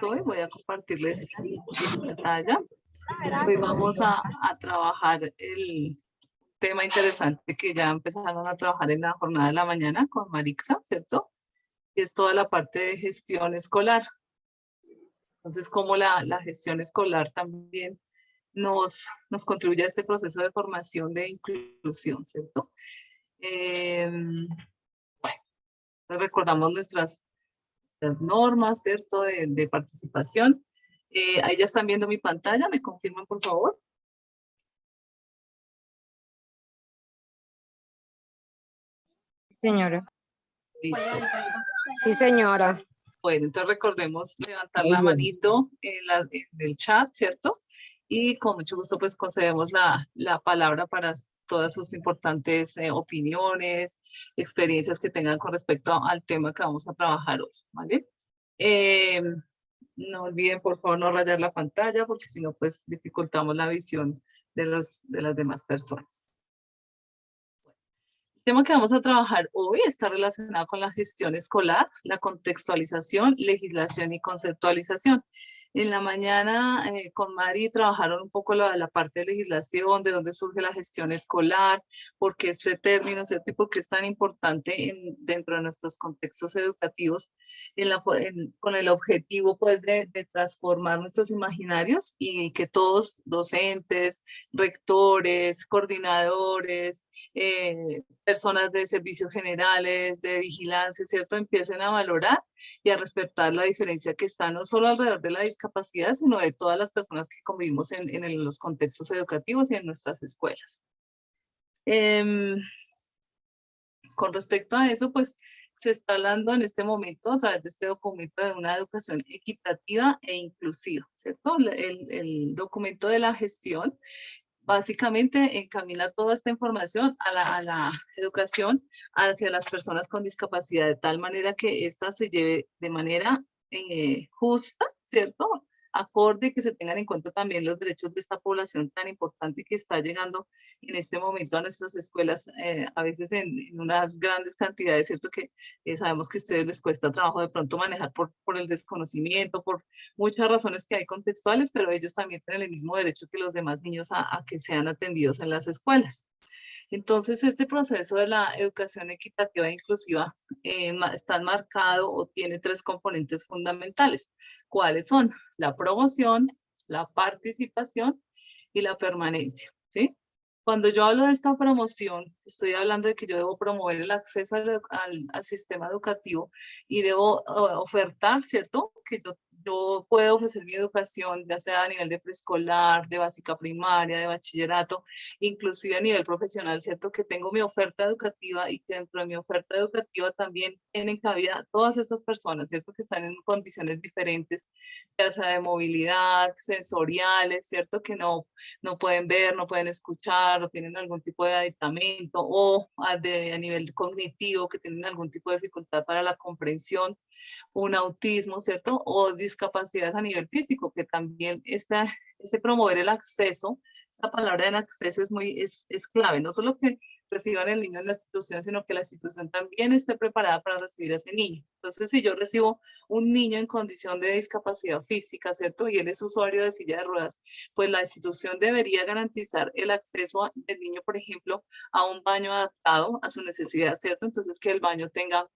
estoy, voy a compartirles mi pantalla. Hoy vamos a trabajar el tema interesante que ya empezaron a trabajar en la jornada de la mañana con Marixa, ¿cierto? Y es toda la parte de gestión escolar. Entonces, cómo la gestión escolar también nos contribuye a este proceso de formación de inclusión, ¿cierto? Recordamos nuestras normas, ¿cierto? De participación. Ahí ya están viendo mi pantalla, ¿me confirman, por favor? Señora. Listo. Sí, señora. Bueno, entonces recordemos levantar la manito en el chat, ¿cierto? Y con mucho gusto pues concedemos la palabra para todas sus importantes opiniones, experiencias que tengan con respecto al tema que vamos a trabajar hoy, ¿vale? No olviden por favor no rayar la pantalla porque si no pues dificultamos la visión de las demás personas. El tema que vamos a trabajar hoy está relacionado con la gestión escolar, la contextualización, legislación y conceptualización. En la mañana con Mari trabajaron un poco la parte de legislación, de dónde surge la gestión escolar, por qué este término, ¿cierto? Y por qué es tan importante dentro de nuestros contextos educativos con el objetivo pues de transformar nuestros imaginarios y que todos, docentes, rectores, coordinadores, personas de servicios generales, de vigilancia, ¿cierto? Empiecen a valorar y a respetar la diferencia que está no solo alrededor de la discapacidad, sino de todas las personas que convivimos en los contextos educativos y en nuestras escuelas. Con respecto a eso, pues se está hablando en este momento a través de este documento de una educación equitativa e inclusiva, ¿cierto? El documento de la gestión básicamente encamina toda esta información a la educación hacia las personas con discapacidad, de tal manera que ésta se lleve de manera justa, ¿cierto? Acorde, que se tengan en cuenta también los derechos de esta población tan importante que está llegando en este momento a nuestras escuelas, a veces en unas grandes cantidades, ¿cierto? Que sabemos que a ustedes les cuesta trabajo de pronto manejar por el desconocimiento, por muchas razones que hay contextuales, pero ellos también tienen el mismo derecho que los demás niños a que sean atendidos en las escuelas. Entonces, este proceso de la educación equitativa e inclusiva está marcado o tiene tres componentes fundamentales. ¿Cuáles son? La promoción, la participación y la permanencia, ¿sí? Cuando yo hablo de esta promoción, estoy hablando de que yo debo promover el acceso al sistema educativo y debo ofertar, ¿cierto? Que yo puedo ofrecer mi educación, ya sea a nivel de preescolar, de básica primaria, de bachillerato, inclusive a nivel profesional, ¿cierto? Que tengo mi oferta educativa y que dentro de mi oferta educativa también tienen cabida todas estas personas, ¿cierto? Que están en condiciones diferentes, ya sea de movilidad, sensoriales, ¿cierto? Que no pueden ver, no pueden escuchar o tienen algún tipo de aditamento o a nivel cognitivo que tienen algún tipo de dificultad para la comprensión, un autismo, ¿cierto? O discapacidades a nivel físico, que también promover el acceso, esta palabra en acceso es clave, no solo que reciban el niño en la institución, sino que la institución también esté preparada para recibir a ese niño. Entonces, si yo recibo un niño en condición de discapacidad física, ¿cierto? Y él es usuario de silla de ruedas, pues la institución debería garantizar el acceso del niño, por ejemplo, a un baño adaptado a su necesidad, ¿cierto? Entonces, que el baño tenga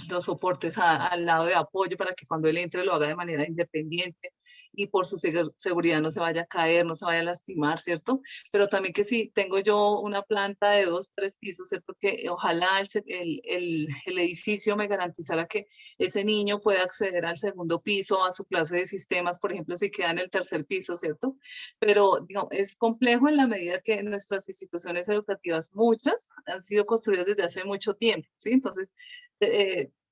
los soportes al lado de apoyo para que cuando él entre lo haga de manera independiente y por su seguridad no se vaya a caer, no se vaya a lastimar, ¿cierto? Pero también que si tengo yo una planta de 2, 3 pisos, ¿cierto? Que ojalá el edificio me garantizara que ese niño pueda acceder al segundo piso, a su clase de sistemas, por ejemplo, si queda en el tercer piso, ¿cierto? Pero digamos, es complejo en la medida que nuestras instituciones educativas, muchas, han sido construidas desde hace mucho tiempo, ¿sí? Entonces,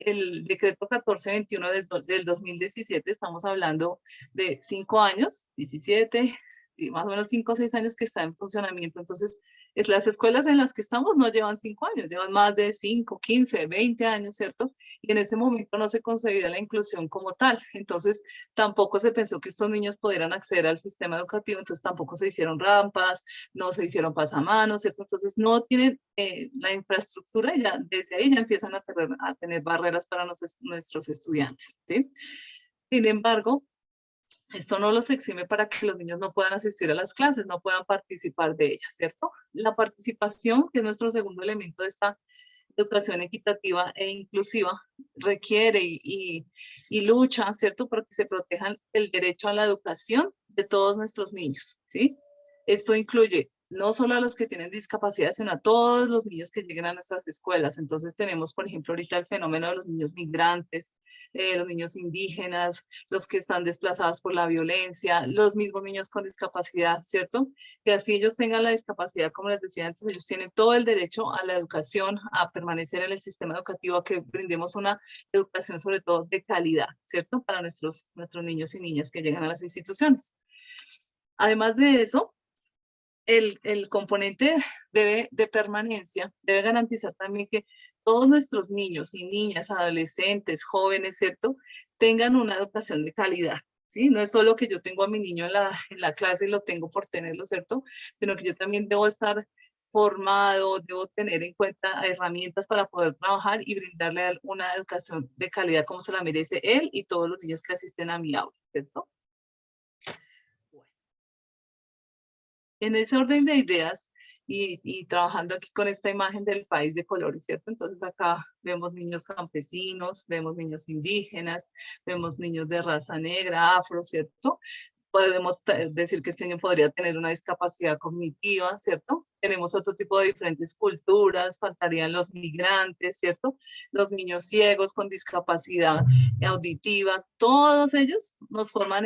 el decreto 1421 del 2017, estamos hablando de 5 años, 17, y más o menos 5 o 6 años que está en funcionamiento. Entonces, las escuelas en las que estamos no llevan 5 años, llevan más de 5, 15, 20 años, ¿cierto? Y en ese momento no se concebía la inclusión como tal. Entonces, tampoco se pensó que estos niños pudieran acceder al sistema educativo, entonces tampoco se hicieron rampas, no se hicieron pasamanos, ¿cierto? Entonces, no tienen la infraestructura y desde ahí ya empiezan a tener barreras para nuestros estudiantes, ¿sí? Sin embargo, esto no los exime para que los niños no puedan asistir a las clases, no puedan participar de ellas, ¿cierto? La participación, que es nuestro segundo elemento de esta educación equitativa e inclusiva, requiere y lucha, ¿cierto?, para que se protejan el derecho a la educación de todos nuestros niños, ¿sí? Esto incluye no solo a los que tienen discapacidad, sino a todos los niños que lleguen a nuestras escuelas. Entonces tenemos, por ejemplo, ahorita el fenómeno de los niños migrantes, los niños indígenas, los que están desplazados por la violencia, los mismos niños con discapacidad, ¿cierto? Que así ellos tengan la discapacidad, como les decía antes, ellos tienen todo el derecho a la educación, a permanecer en el sistema educativo, a que brindemos una educación sobre todo de calidad, ¿cierto? Para nuestros niños y niñas que llegan a las instituciones. Además de eso, el componente de permanencia debe garantizar también que todos nuestros niños y niñas, adolescentes, jóvenes, ¿cierto?, tengan una educación de calidad, ¿sí? No es solo que yo tengo a mi niño en la clase y lo tengo por tenerlo, ¿cierto?, sino que yo también debo estar formado, debo tener en cuenta herramientas para poder trabajar y brindarle una educación de calidad como se la merece él y todos los niños que asisten a mi aula, ¿cierto? En ese orden de ideas y trabajando aquí con esta imagen del país de colores, ¿cierto? Entonces acá vemos niños campesinos, vemos niños indígenas, vemos niños de raza negra, afro, ¿cierto? Podemos decir que este niño podría tener una discapacidad cognitiva, ¿cierto? Tenemos otro tipo de diferentes culturas, faltarían los migrantes, ¿cierto? Los niños ciegos con discapacidad auditiva, todos ellos nos forman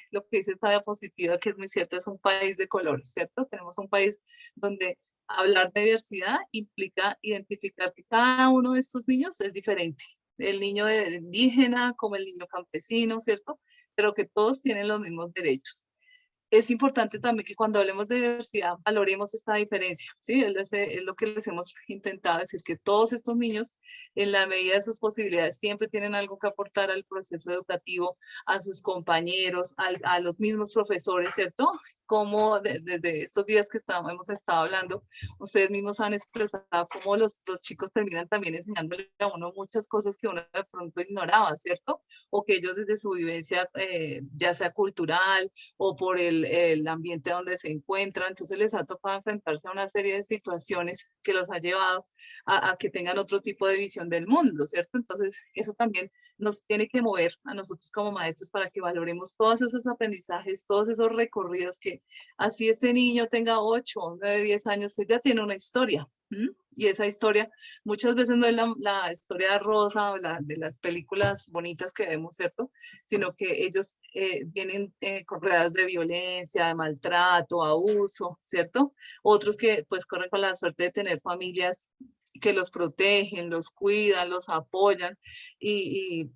lo que dice esta diapositiva, que es muy cierto, es un país de colores, ¿cierto? Tenemos un país donde hablar de diversidad implica identificar que cada uno de estos niños es diferente. El niño indígena como el niño campesino, ¿cierto? Pero que todos tienen los mismos derechos. Es importante también que cuando hablemos de diversidad valoremos esta diferencia, ¿sí? Es lo que les hemos intentado decir, que todos estos niños, en la medida de sus posibilidades, siempre tienen algo que aportar al proceso educativo, a sus compañeros, a los mismos profesores, ¿cierto? Como desde estos días que hemos estado hablando, ustedes mismos han expresado cómo los chicos terminan también enseñándole a uno muchas cosas que uno de pronto ignoraba, ¿cierto? O que ellos desde su vivencia, ya sea cultural, o por el ambiente donde se encuentran. Entonces les ha tocado enfrentarse a una serie de situaciones que los ha llevado a que tengan otro tipo de visión del mundo, ¿cierto? Entonces eso también nos tiene que mover a nosotros como maestros para que valoremos todos esos aprendizajes, todos esos recorridos, que así este niño tenga 8, 9, 10 años, él ya tiene una historia. Y esa historia muchas veces no es la historia rosa o de las películas bonitas que vemos, ¿cierto? Sino que ellos vienen con rodeados de violencia, de maltrato, abuso, ¿cierto? Otros que pues corren con la suerte de tener familias que los protegen, los cuidan, los apoyan y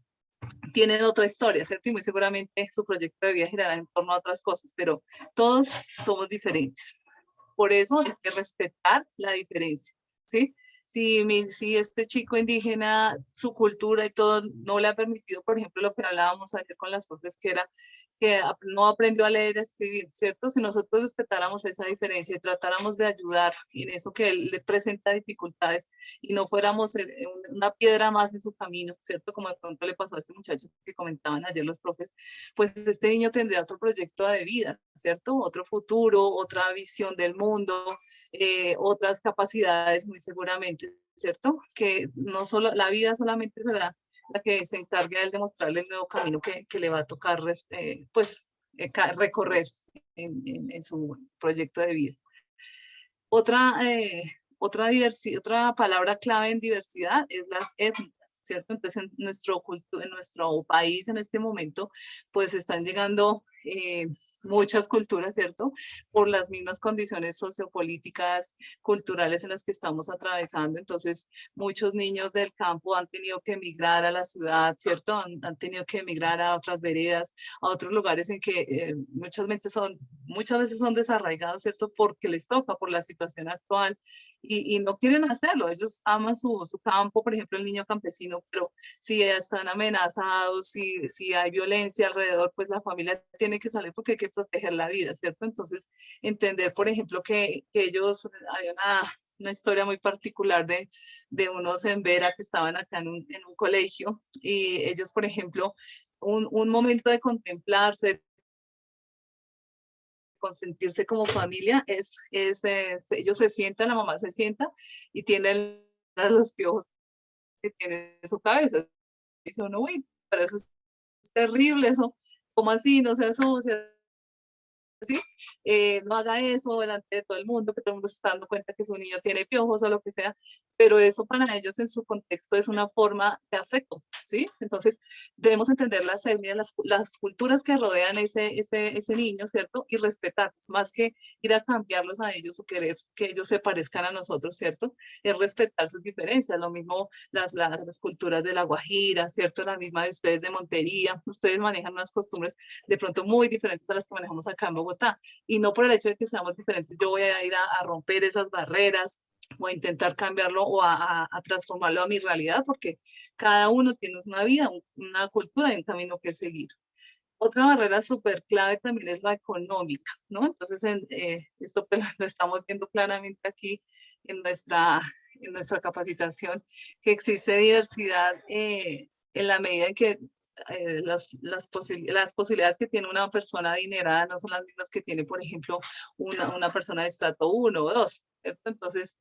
tienen otra historia, ¿cierto? Y muy seguramente su proyecto de vida girará en torno a otras cosas, pero todos somos diferentes. Por eso es que respetar la diferencia, ¿sí? Si este chico indígena, su cultura y todo, no le ha permitido, por ejemplo, lo que hablábamos ayer con las profes, que era que no aprendió a leer y a escribir, ¿cierto? Si nosotros respetáramos esa diferencia y tratáramos de ayudar en eso que él le presenta dificultades y no fuéramos una piedra más en su camino, ¿cierto? Como de pronto le pasó a este muchacho que comentaban ayer los profes, pues este niño tendría otro proyecto de vida, ¿cierto? Otro futuro, otra visión del mundo, otras capacidades muy seguramente, ¿cierto? Que no solo, la vida solamente será la que se encargue de demostrarle el nuevo camino que le va a tocar recorrer en su proyecto de vida. Otra palabra clave en diversidad es las étnicas, ¿cierto? Entonces en nuestro país en este momento pues están llegando muchas culturas, ¿cierto? Por las mismas condiciones sociopolíticas, culturales en las que estamos atravesando. Entonces, muchos niños del campo han tenido que emigrar a la ciudad, ¿cierto? Han tenido que emigrar a otras veredas, a otros lugares en que muchas veces son desarraigados, ¿cierto? Porque les toca por la situación actual y no quieren hacerlo. Ellos aman su campo, por ejemplo, el niño campesino, pero si están amenazados, si hay violencia alrededor, pues la familia tiene que salir porque hay que proteger la vida, ¿cierto? Entonces, entender, por ejemplo, que ellos, hay una historia muy particular de unos en Vera que estaban acá en un colegio y ellos, por ejemplo, un momento de contemplarse, consentirse como familia, ellos se sientan, la mamá se sienta y tiene los piojos que tiene en su cabeza. Dice uno, uy, pero eso es terrible, eso, ¿cómo así? No se asocia, ¿sí? No haga eso delante de todo el mundo, que todo el mundo se está dando cuenta que su niño tiene piojos o lo que sea, pero eso para ellos en su contexto es una forma de afecto, ¿sí? Entonces debemos entender las etnias, las culturas que rodean ese niño, ¿cierto? Y respetarlos, más que ir a cambiarlos a ellos o querer que ellos se parezcan a nosotros, ¿cierto? Es respetar sus diferencias, lo mismo las culturas de La Guajira, ¿cierto? La misma de ustedes de Montería, ustedes manejan unas costumbres de pronto muy diferentes a las que manejamos acá en Bogotá. Y no por el hecho de que seamos diferentes, yo voy a ir a romper esas barreras o a intentar cambiarlo o a transformarlo a mi realidad, porque cada uno tiene una vida, una cultura y un camino que seguir. Otra barrera súper clave también es la económica, ¿no? Entonces, esto pues lo estamos viendo claramente aquí en nuestra capacitación, que existe diversidad en la medida en que las posibilidades que tiene una persona adinerada no son las mismas que tiene, por ejemplo, una persona de estrato 1 o 2. ¿Cierto? Entonces,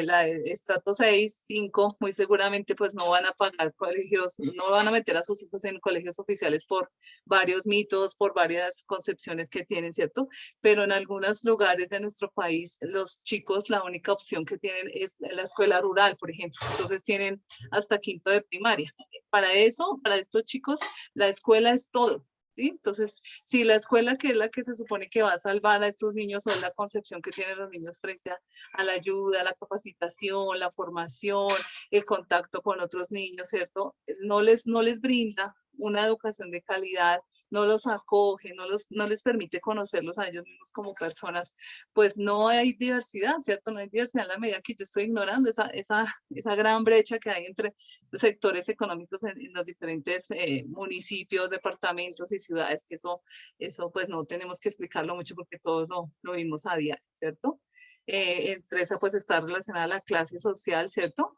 la de estrato 6, 5, muy seguramente pues no van a pagar colegios, no van a meter a sus hijos en colegios oficiales por varios mitos, por varias concepciones que tienen, ¿cierto? Pero en algunos lugares de nuestro país, los chicos, la única opción que tienen es la escuela rural, por ejemplo. Entonces tienen hasta quinto de primaria. Para eso, para estos chicos, la escuela es todo. ¿Sí? Entonces, si la escuela, que es la que se supone que va a salvar a estos niños, o es la concepción que tienen los niños frente a la ayuda, a la capacitación, la formación, el contacto con otros niños, ¿cierto? No les brinda una educación de calidad, no los acoge, no les permite conocerlos a ellos mismos como personas, pues no hay diversidad, ¿cierto? No hay diversidad en la medida que yo estoy ignorando esa gran brecha que hay entre los sectores económicos en los diferentes municipios, departamentos y ciudades, que eso pues no tenemos que explicarlo mucho porque todos lo vimos a diario, ¿cierto? Entre esa pues está relacionada a la clase social, ¿cierto?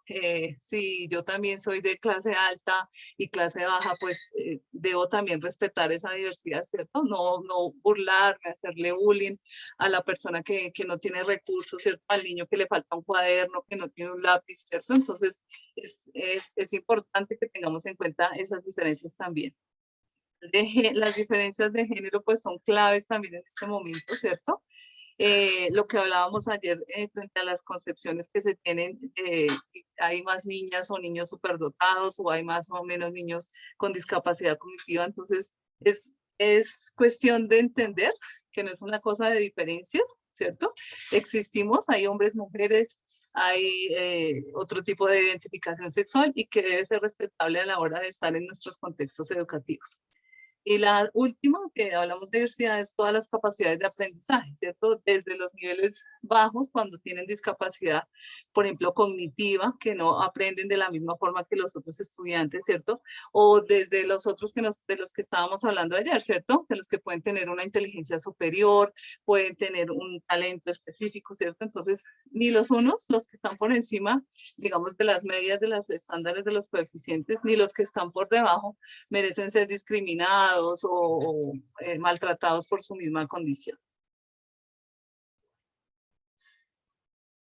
Si yo también soy de clase alta y clase baja, pues debo también respetar esa diversidad, ¿cierto? No burlarme, hacerle bullying a la persona que no tiene recursos, ¿cierto? Al niño que le falta un cuaderno, que no tiene un lápiz, ¿cierto? Entonces es importante que tengamos en cuenta esas diferencias también. Las diferencias de género pues son claves también en este momento, ¿cierto? Lo que hablábamos ayer frente a las concepciones que se tienen, hay más niñas o niños superdotados o hay más o menos niños con discapacidad cognitiva, entonces es cuestión de entender que no es una cosa de diferencias, ¿cierto? Existimos, hay hombres, mujeres, hay otro tipo de identificación sexual y que debe ser respetable a la hora de estar en nuestros contextos educativos. Y la última, que hablamos de diversidad, es todas las capacidades de aprendizaje, ¿cierto? Desde los niveles bajos, cuando tienen discapacidad, por ejemplo, cognitiva, que no aprenden de la misma forma que los otros estudiantes, ¿cierto? O desde los otros de los que estábamos hablando ayer, ¿cierto? De los que pueden tener una inteligencia superior, pueden tener un talento específico, ¿cierto? Entonces, ni los unos, los que están por encima, digamos, de las medias de los estándares de los coeficientes, ni los que están por debajo, merecen ser discriminados o maltratados por su misma condición.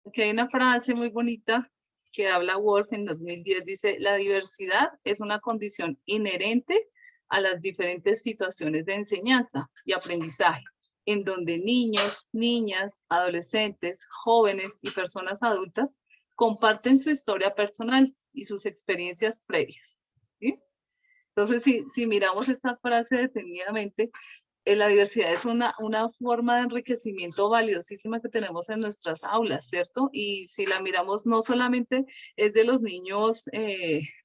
Aquí hay una frase muy bonita que habla Wolf en 2010, dice: la diversidad es una condición inherente a las diferentes situaciones de enseñanza y aprendizaje, en donde niños, niñas, adolescentes, jóvenes y personas adultas comparten su historia personal y sus experiencias previas. ¿Sí? Entonces, si miramos esta frase detenidamente, la diversidad es una forma de enriquecimiento valiosísima que tenemos en nuestras aulas, ¿cierto? Y si la miramos, no solamente es de los niños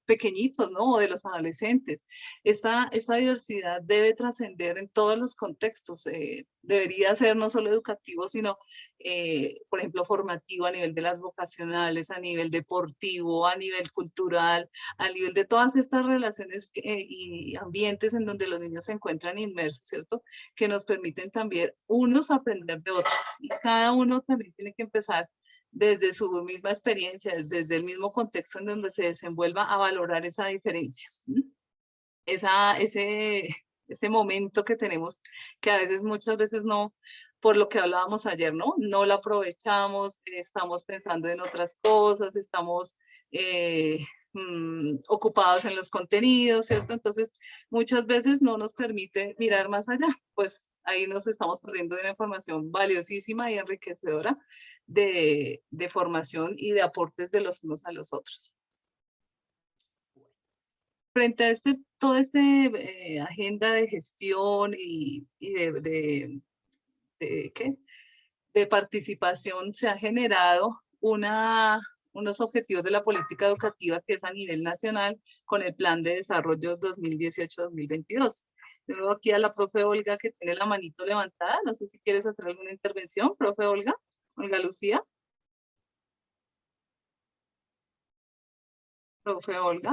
pequeñitos, ¿no? O de los adolescentes. Esta diversidad debe trascender en todos los contextos. Debería ser no solo educativo, sino, por ejemplo, formativo a nivel de las vocacionales, a nivel deportivo, a nivel cultural, a nivel de todas estas relaciones y ambientes en donde los niños se encuentran inmersos, ¿cierto? Que nos permiten también unos aprender de otros. Y cada uno también tiene que empezar desde su misma experiencia, desde el mismo contexto en donde se desenvuelva, a valorar esa diferencia. ese momento que tenemos, que a veces, muchas veces no, por lo que hablábamos ayer, ¿no? No lo aprovechamos, estamos pensando en otras cosas, estamos ocupados en los contenidos, ¿cierto? Entonces, muchas veces no nos permite mirar más allá, pues ahí nos estamos perdiendo de una información valiosísima y enriquecedora de formación y de aportes de los unos a los otros. Frente a toda esta agenda de gestión y ¿qué? De participación, se ha generado unos objetivos de la política educativa que es a nivel nacional con el Plan de Desarrollo 2018-2022. Luego aquí a la profe Olga, que tiene la manito levantada. No sé si quieres hacer alguna intervención, profe Olga. Olga Lucía. Profe Olga.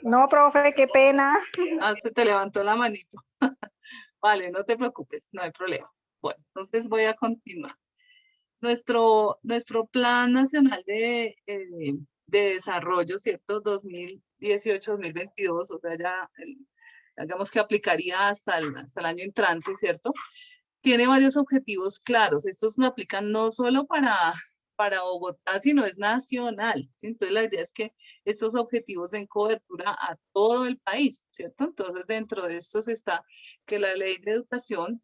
No, profe, qué pena. Ah, se te levantó la manito. Vale, no te preocupes, no hay problema. Bueno, entonces voy a continuar. Nuestro Plan Nacional de Desarrollo, ¿cierto? 2018-2022, o sea, ya digamos que aplicaría hasta el año entrante, ¿cierto? Tiene varios objetivos claros. Estos no aplican no solo para Bogotá, sino es nacional, ¿sí? Entonces la idea es que estos objetivos den cobertura a todo el país, ¿cierto? Entonces dentro de estos está que la Ley de Educación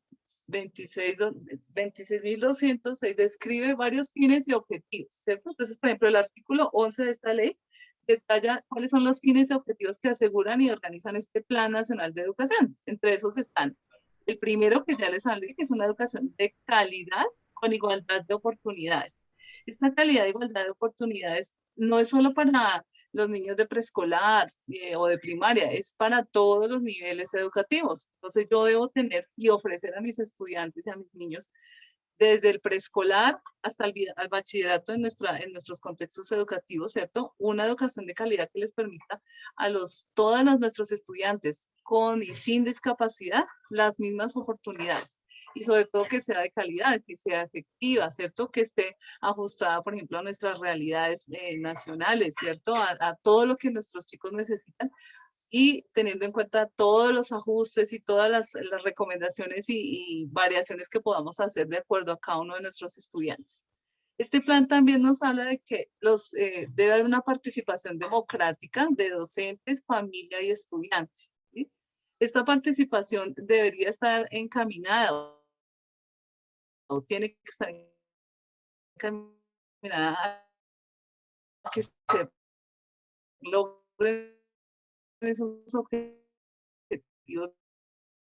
26.206 describe varios fines y objetivos, ¿cierto? Entonces, por ejemplo, el artículo 11 de esta ley detalla cuáles son los fines y objetivos que aseguran y organizan este Plan Nacional de Educación. Entre esos están el primero, que ya les hablé, que es una educación de calidad con igualdad de oportunidades. Esta calidad de igualdad de oportunidades no es solo para los niños de preescolar o de primaria, es para todos los niveles educativos. Entonces yo debo tener y ofrecer a mis estudiantes y a mis niños desde el preescolar hasta el bachillerato en nuestros contextos educativos, ¿cierto? Una educación de calidad que les permita a todos nuestros estudiantes con y sin discapacidad las mismas oportunidades. Y sobre todo que sea de calidad, que sea efectiva, ¿cierto? Que esté ajustada, por ejemplo, a nuestras realidades nacionales, ¿cierto? A todo lo que nuestros chicos necesitan y teniendo en cuenta todos los ajustes y todas las recomendaciones y variaciones que podamos hacer de acuerdo a cada uno de nuestros estudiantes. Este plan también nos habla de que debe haber una participación democrática de docentes, familia y estudiantes, ¿sí? Esta participación debería estar encaminada o tiene que estar encaminada a que se logren esos objetivos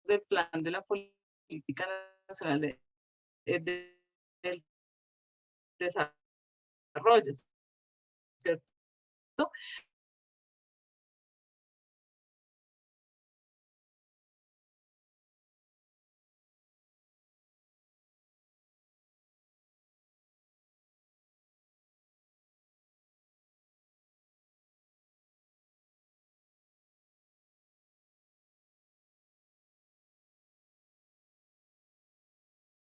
del plan de la política nacional del desarrollo, ¿cierto?